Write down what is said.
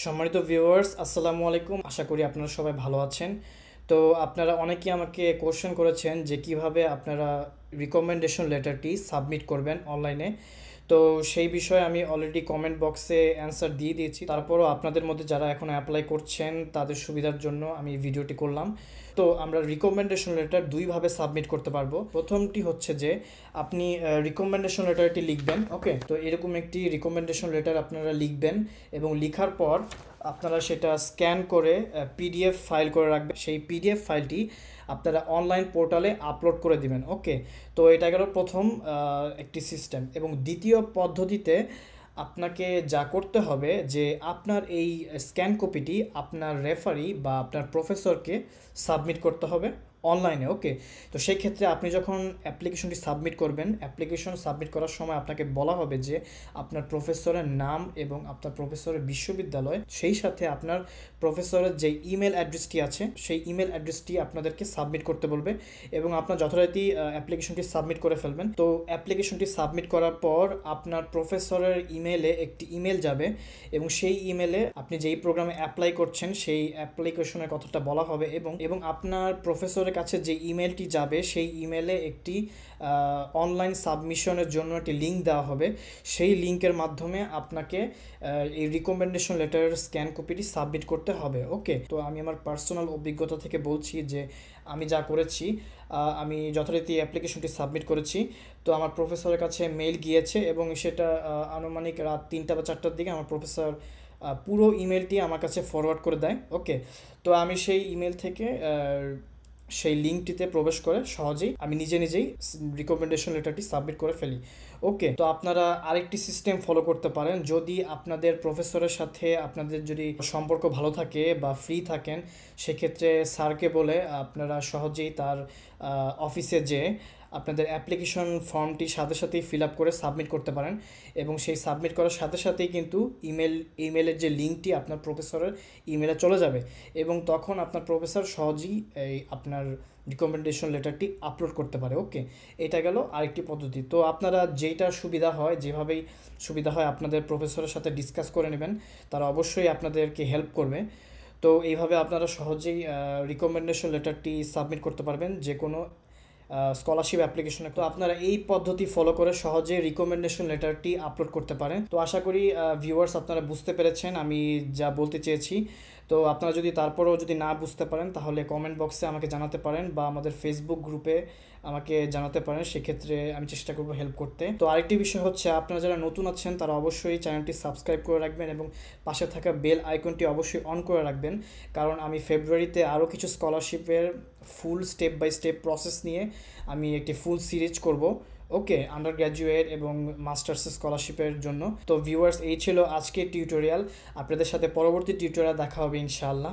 সম্মানিত ভিউয়ার্স, আসসালামু আলাইকুম। আশা করি আপনারা সবাই ভালো আছেন। তো আপনারা অনেকেই আমাকে কোশ্চেন করেছেন যে কিভাবে আপনারা রিকমেন্ডেশন লেটারটি সাবমিট করবেন অনলাইনে। তো সেই বিষয়ে আমি অলরেডি কমেন্ট বক্সে অ্যান্সার দিয়ে দিয়েছি। তারপরও আপনাদের মধ্যে যারা এখন অ্যাপ্লাই করছেন তাদের সুবিধার জন্য আমি ভিডিওটি করলাম। তো আমরা রিকমেন্ডেশন লেটার দুইভাবে সাবমিট করতে পারবো। প্রথমটি হচ্ছে যে আপনি রিকমেন্ডেশন লেটারটি লিখবেন। ওকে, তো এরকম একটি রিকমেন্ডেশন লেটার আপনারা লিখবেন এবং লিখার পর আপনারা সেটা স্ক্যান করে পিডিএফ ফাইল করে রাখবেন। সেই পিডিএফ ফাইলটি আপনারা অনলাইন পোর্টালে আপলোড করে দিবেন। ওকে, তো এটা গেল প্রথম একটি সিস্টেম। এবং দ্বিতীয় পদ্ধতিতে আপনাকে যা করতে হবে যে আপনার এই স্ক্যান কপিটি আপনার রেফারি বা আপনার প্রফেসরকে সাবমিট করতে হবে অনলাইনে। ওকে, তো সেই ক্ষেত্রে আপনি যখন অ্যাপ্লিকেশনটি সাবমিট করবেন, অ্যাপ্লিকেশন সাবমিট করার সময় আপনাকে বলা হবে যে আপনার প্রফেসরের নাম এবং আপনার প্রফেসরের বিশ্ববিদ্যালয়, সেই সাথে আপনার প্রফেসরের যে ইমেল অ্যাড্রেসটি আছে সেই ইমেল অ্যাড্রেসটি আপনাদেরকে সাবমিট করতে বলবে এবং আপনার যথারীতি অ্যাপ্লিকেশনটি সাবমিট করে ফেলবেন। তো অ্যাপ্লিকেশনটি সাবমিট করার পর আপনার প্রফেসরের ইমেলে একটি ইমেল যাবে এবং সেই ইমেলে আপনি যেই প্রোগ্রামে অ্যাপ্লাই করছেন সেই অ্যাপ্লিকেশনের কথাটা বলা হবে এবং আপনার প্রফেসরের কাছে যে ইমেলটি যাবে সেই ইমেলে একটি অনলাইন সাবমিশনের জন্য একটি লিঙ্ক দেওয়া হবে। সেই লিঙ্কের মাধ্যমে আপনাকে এই রিকমেন্ডেশন লেটারের স্ক্যান কপিটি সাবমিট করতে হবে। ওকে, তো আমি আমার পার্সোনাল অভিজ্ঞতা থেকে বলছি যে আমি যা করেছি, আমি যথারীতি অ্যাপ্লিকেশনটি সাবমিট করেছি। তো আমার প্রফেসরের কাছে মেইল গিয়েছে এবং সেটা আনুমানিক রাত 3টা বা 4টার দিকে আমার প্রফেসর পুরো ইমেলটি আমার কাছে ফরওয়ার্ড করে দেয়। ওকে, তো আমি সেই ইমেল থেকে সেই লিঙ্কটিতে প্রবেশ করে সহজেই আমি নিজেই রিকমেন্ডেশন লেটারটি সাবমিট করে ফেলি। ওকে, তো আপনারা আরেকটি সিস্টেম ফলো করতে পারেন। যদি আপনাদের প্রফেসরের সাথে আপনাদের যদি সম্পর্ক ভালো থাকে বা ফ্রি থাকেন, সেক্ষেত্রে স্যারকে বলে আপনারা সহজেই তার অফিসে যেয়ে আপনাদের অ্যাপ্লিকেশন ফর্মটি সাথে সাথেই ফিল আপ করে সাবমিট করতে পারেন এবং সেই সাবমিট করার সাথে সাথেই কিন্তু ইমেলের যে লিঙ্কটি আপনার প্রফেসরের ইমেলে চলে যাবে এবং তখন আপনার প্রফেসর সহজেই এই আপনার রিকমেন্ডেশন লেটারটি আপলোড করতে পারে। ওকে, এটা গেল আরেকটি পদ্ধতি। তো আপনারা যেটা সুবিধা হয়, যেভাবেই সুবিধা হয় আপনাদের প্রফেসরের সাথে ডিসকাস করে নেবেন, তারা অবশ্যই আপনাদেরকে হেল্প করবে। তো এইভাবে আপনারা সহজেই রিকমেন্ডেশন লেটারটি সাবমিট করতে পারবেন যে কোনো স্কলারশিপ অ্যাপ্লিকেশনে। তো আপনারা এই পদ্ধতি ফলো করে সহজে রিকমেন্ডেশন লেটারটি আপলোড করতে পারেন। তো আশা করি ভিউয়ার্স আপনারা বুঝতে পেরেছেন আমি যা বলতে চেয়েছি। তো আপনারা যদি তারপরেও যদি না বুঝতে পারেন তাহলে কমেন্ট বক্সে আমাকে জানাতে পারেন বা আমাদের ফেসবুক গ্রুপে আমাকে জানাতে পারেন, সেক্ষেত্রে আমি চেষ্টা করব হেল্প করতে। তো আরেকটি বিষয় হচ্ছে, আপনারা যারা নতুন আছেন তারা অবশ্যই চ্যানেলটি সাবস্ক্রাইব করে রাখবেন এবং পাশে থাকা বেল আইকনটি অবশ্যই অন করে রাখবেন, কারণ আমি ফেব্রুয়ারিতে আরও কিছু স্কলারশিপের full step by step process নিয়ে আমি একটি ফুল সিরিজ করব। ওকে, আন্ডার গ্র্যাজুয়েট এবং মাস্টার্স স্কলারশিপের জন্য। তো ভিউয়ার্স, এই ছিল আজকের টিউটোরিয়াল। আপনাদের সাথে পরবর্তী টিউটোরিয়াল দেখা হবে ইনশাআল্লাহ।